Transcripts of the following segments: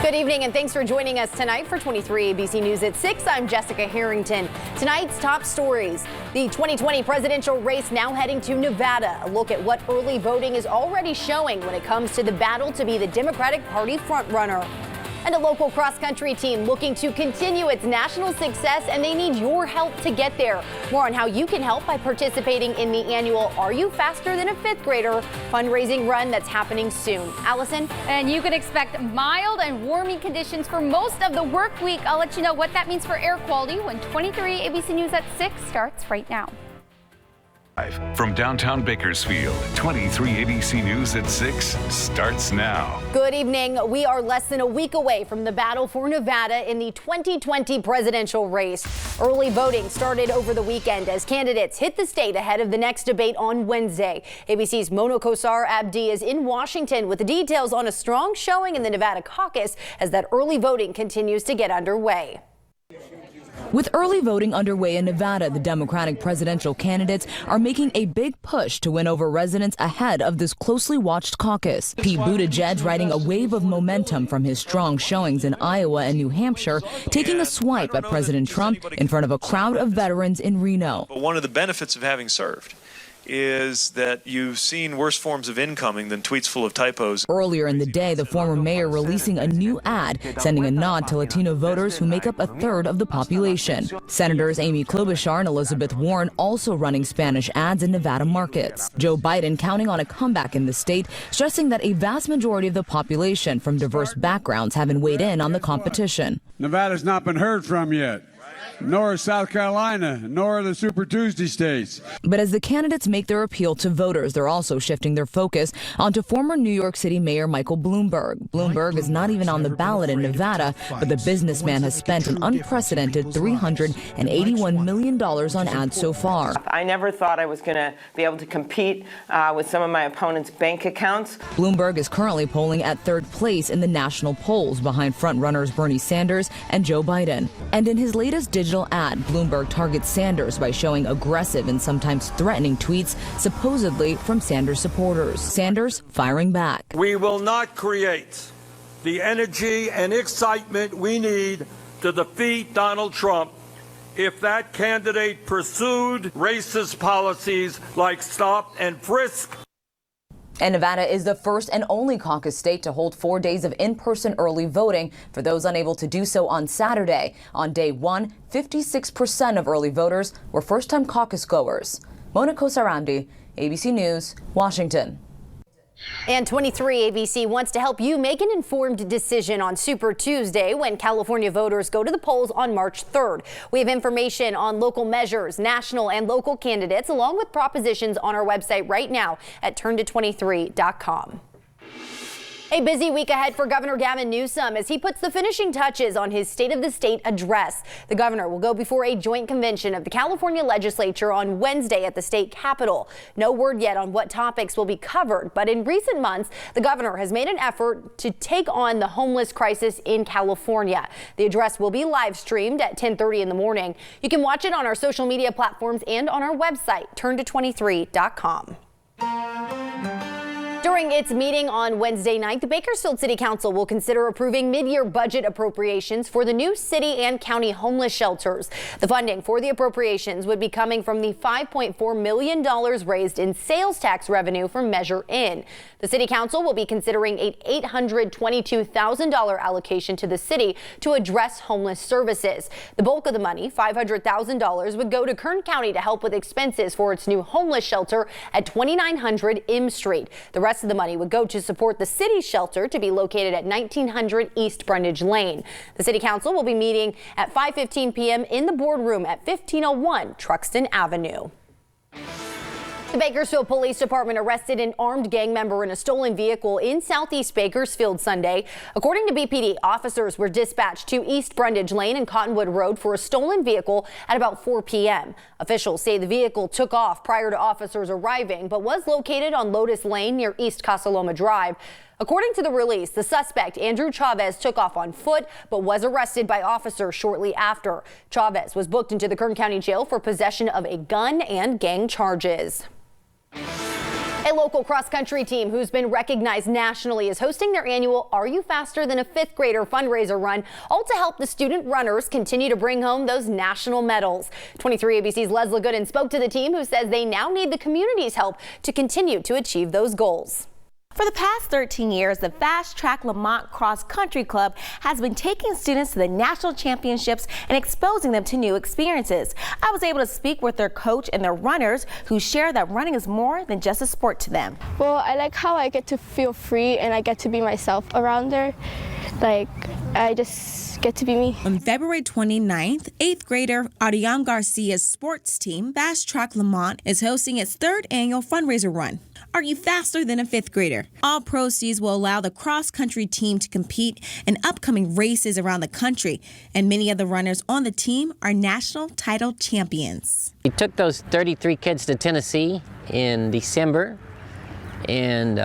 Good evening and thanks for joining us tonight for 23 ABC News at 6. I'm Jessica Harrington. Tonight's top stories. The 2020 presidential race now heading to Nevada. A look at what early voting is already showing when it comes to the battle to be the Democratic Party frontrunner. And a local cross-country team looking to continue its national success, and they need your help to get there. More on how you can help by participating in the annual Are You Faster Than a Fifth Grader fundraising run that's happening soon. Allison? And you can expect mild and warming conditions for most of the work week. I'll let you know what that means for air quality when 23 ABC News at 6 starts right now. From downtown Bakersfield, 23 ABC News at 6 starts now. Good evening. We are less than a week away from the battle for Nevada in the 2020 presidential race. Early voting started over the weekend as candidates hit the state ahead of the next debate on Wednesday. ABC's Mona Kosar Abdi is in Washington with the details on a strong showing in the Nevada caucus as that early voting continues to get underway. With early voting underway in Nevada, the Democratic presidential candidates are making a big push to win over residents ahead of this closely watched caucus. Pete Buttigieg riding a wave of momentum from his strong showings in Iowa and New Hampshire, taking a swipe at President Trump in front of a crowd of veterans in Reno. But one of the benefits of having served is that you've seen worse forms of incoming than tweets full of typos. Earlier in the day, the former mayor releasing a new ad, sending a nod to Latino voters who make up a third of the population. Senators Amy Klobuchar and Elizabeth Warren also running Spanish ads in Nevada markets. Joe Biden counting on a comeback in the state, stressing that a vast majority of the population from diverse backgrounds haven't weighed in on the competition. Nevada's not been heard from yet. Nor South Carolina, nor the Super Tuesday states. But as the candidates make their appeal to voters, they're also shifting their focus onto former New York City Mayor Michael Bloomberg. Bloomberg is not even on the ballot in Nevada, but the businessman has spent an unprecedented $381 million on ads so far. I never thought I was going to be able to compete with some of my opponents' bank accounts. Bloomberg is currently polling at third place in the national polls behind frontrunners Bernie Sanders and Joe Biden. And in his latest digital ad, Bloomberg targets Sanders by showing aggressive and sometimes threatening tweets, supposedly from Sanders supporters. Sanders firing back. We will not create the energy and excitement we need to defeat Donald Trump if that candidate pursued racist policies like stop and frisk. And Nevada is the first and only caucus state to hold 4 days of in-person early voting for those unable to do so on Saturday. On day one, 56% of early voters were first-time caucus goers. Mona Kosar Abdi, ABC News, Washington. And 23 ABC wants to help you make an informed decision on Super Tuesday when California voters go to the polls on March 3rd. We have information on local measures, national and local candidates, along with propositions on our website right now at turnto23.com. A busy week ahead for Governor Gavin Newsom as he puts the finishing touches on his State of the State address. The governor will go before a joint convention of the California legislature on Wednesday at the state capitol. No word yet on what topics will be covered, but in recent months, the governor has made an effort to take on the homeless crisis in California. The address will be live streamed at 10:30 in the morning. You can watch it on our social media platforms and on our website, turnto23.com. During its meeting on Wednesday night, the Bakersfield City Council will consider approving mid-year budget appropriations for the new city and county homeless shelters. The funding for the appropriations would be coming from the $5.4 million raised in sales tax revenue from Measure In. The City Council will be considering an $822,000 allocation to the city to address homeless services. The bulk of the money, $500,000, would go to Kern County to help with expenses for its new homeless shelter at 2900 M Street. The rest of the money would go to support the city's shelter to be located at 1900 East Brundage Lane. The City Council will be meeting at 5:15 p.m. in the boardroom at 1501 Truxton Avenue. The Bakersfield Police Department arrested an armed gang member in a stolen vehicle in southeast Bakersfield Sunday. According to BPD, officers were dispatched to East Brundage Lane and Cottonwood Road for a stolen vehicle at about 4 p.m. Officials say the vehicle took off prior to officers arriving, but was located on Lotus Lane near East Casa Loma Drive. According to the release, the suspect, Andrew Chavez, took off on foot but was arrested by officers shortly after. Chavez was booked into the Kern County Jail for possession of a gun and gang charges. A local cross-country team who's been recognized nationally is hosting their annual Are You Faster Than a Fifth Grader fundraiser run, all to help the student runners continue to bring home those national medals. 23 ABC's Leslie Gooden spoke to the team, who says they now need the community's help to continue to achieve those goals. For the past 13 years, the Fast Track Lamont Cross Country Club has been taking students to the national championships and exposing them to new experiences. I was able to speak with their coach and their runners, who share that running is more than just a sport to them. Well, I like how I get to feel free and I get to be myself around there. I just get to be me. On February 29th, 8th grader Ariane Garcia's sports team, Fast Track Lamont, is hosting its 3rd annual fundraiser run. Are you faster than a 5th grader? All proceeds will allow the cross-country team to compete in upcoming races around the country, and many of the runners on the team are national title champions. We took those 33 kids to Tennessee in December and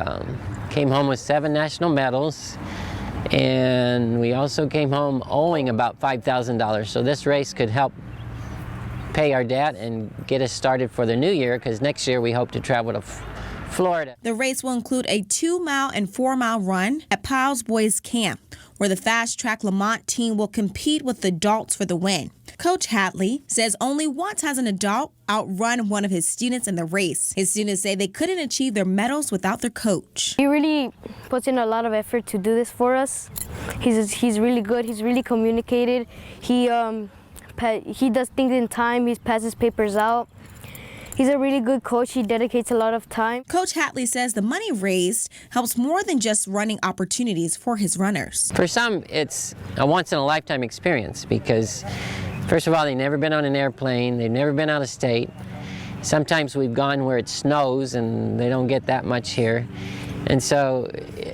came home with 7 national medals. And we also came home owing about $5,000. So this race could help pay our debt and get us started for the new year, because next year we hope to travel to Florida. The race will include a 2-mile and 4-mile run at Piles Boys Camp, where the Fast Track Lamont team will compete with adults for the win. Coach Hatley says only once has an adult outrun one of his students in the race. His students say they couldn't achieve their medals without their coach. He really puts in a lot of effort to do this for us. He's really good. He's really communicated. He does things in time. He passes papers out. He's a really good coach. He dedicates a lot of time. Coach Hatley says the money raised helps more than just running opportunities for his runners. For some, it's a once-in-a-lifetime experience because, first of all, they've never been on an airplane. They've never been out of state. Sometimes we've gone where it snows and they don't get that much here. And so,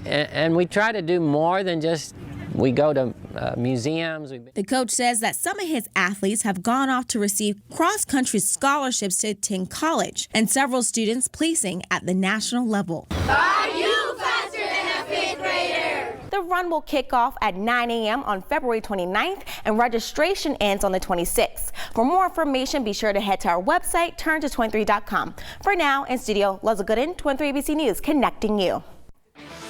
and we try to do more than just we go to museums. The coach says that some of his athletes have gone off to receive cross-country scholarships to attend college, and several students placing at the national level. Are you faster than a 5th grader? The run will kick off at 9 a.m. on February 29th, and registration ends on the 26th. For more information, be sure to head to our website, turn223.com. For now, in studio, Leslie Gooden, 23 ABC News, connecting you.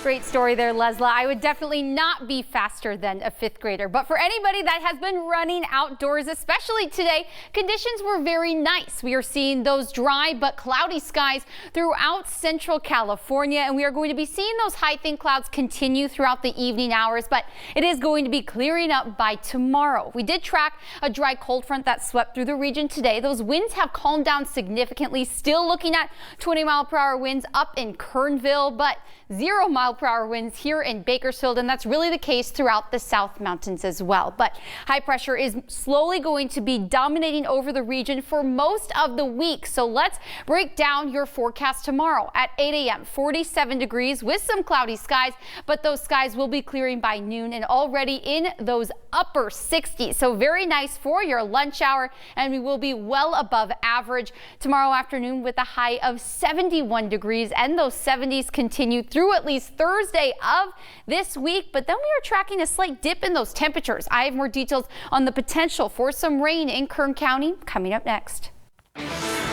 Great story there, Leslie. I would definitely not be faster than a 5th grader. But for anybody that has been running outdoors, especially today, conditions were very nice. We are seeing those dry but cloudy skies throughout central California, and we are going to be seeing those high thin clouds continue throughout the evening hours, but it is going to be clearing up by tomorrow. We did track a dry cold front that swept through the region today. Those winds have calmed down significantly, still looking at 20-mile-per-hour winds up in Kernville, but 0-mile-per-hour winds here in Bakersfield, and that's really the case throughout the South Mountains as well. But high pressure is slowly going to be dominating over the region for most of the week. So let's break down your forecast tomorrow. At 8 a.m., 47 degrees with some cloudy skies, but those skies will be clearing by noon and already in those upper 60s. So very nice for your lunch hour, and we will be well above average tomorrow afternoon with a high of 71 degrees, and those 70s continue through at least Thursday of this week, but then we are tracking a slight dip in those temperatures. I have more details on the potential for some rain in Kern County coming up next.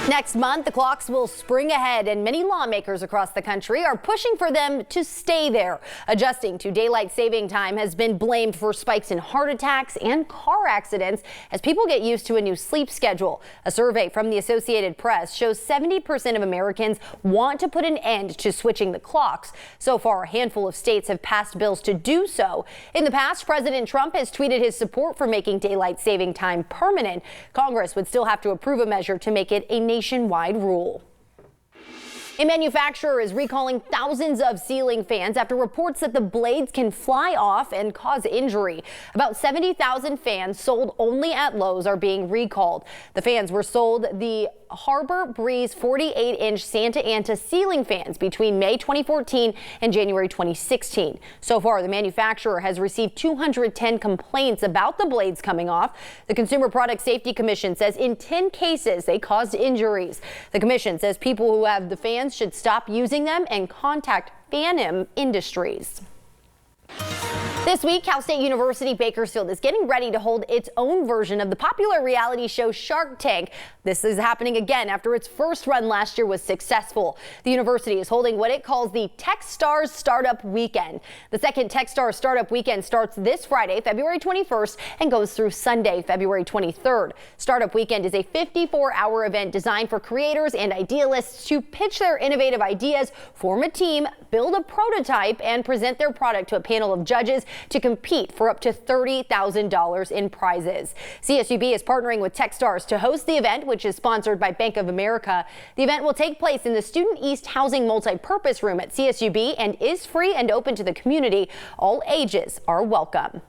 Next month, the clocks will spring ahead, and many lawmakers across the country are pushing for them to stay there. Adjusting to daylight saving time has been blamed for spikes in heart attacks and car accidents as people get used to a new sleep schedule. A survey from the Associated Press shows 70% of Americans want to put an end to switching the clocks. So far, a handful of states have passed bills to do so. In the past, President Trump has tweeted his support for making daylight saving time permanent. Congress would still have to approve a measure to make it a nationwide rule. A manufacturer is recalling thousands of ceiling fans after reports that the blades can fly off and cause injury. About 70,000 fans sold only at Lowe's are being recalled. The fans were sold the Harbor Breeze 48-inch Santa Anta ceiling fans between May 2014 and January 2016. So far, the manufacturer has received 210 complaints about the blades coming off. The Consumer Product Safety Commission says in 10 cases they caused injuries. The commission says people who have the fans should stop using them and contact Fan-Em Industries. This week, Cal State University Bakersfield is getting ready to hold its own version of the popular reality show Shark Tank. This is happening again after its first run last year was successful. The university is holding what it calls the Techstars Startup Weekend. The second Techstars Startup Weekend starts this Friday, February 21st, and goes through Sunday, February 23rd. Startup Weekend is a 54-hour event designed for creators and idealists to pitch their innovative ideas, form a team, build a prototype, and present their product to a panel of judges to compete for up to $30,000 in prizes. CSUB is partnering with Techstars to host the event, which is sponsored by Bank of America. The event will take place in the Student East Housing Multi-Purpose Room at CSUB and is free and open to the community. All ages are welcome.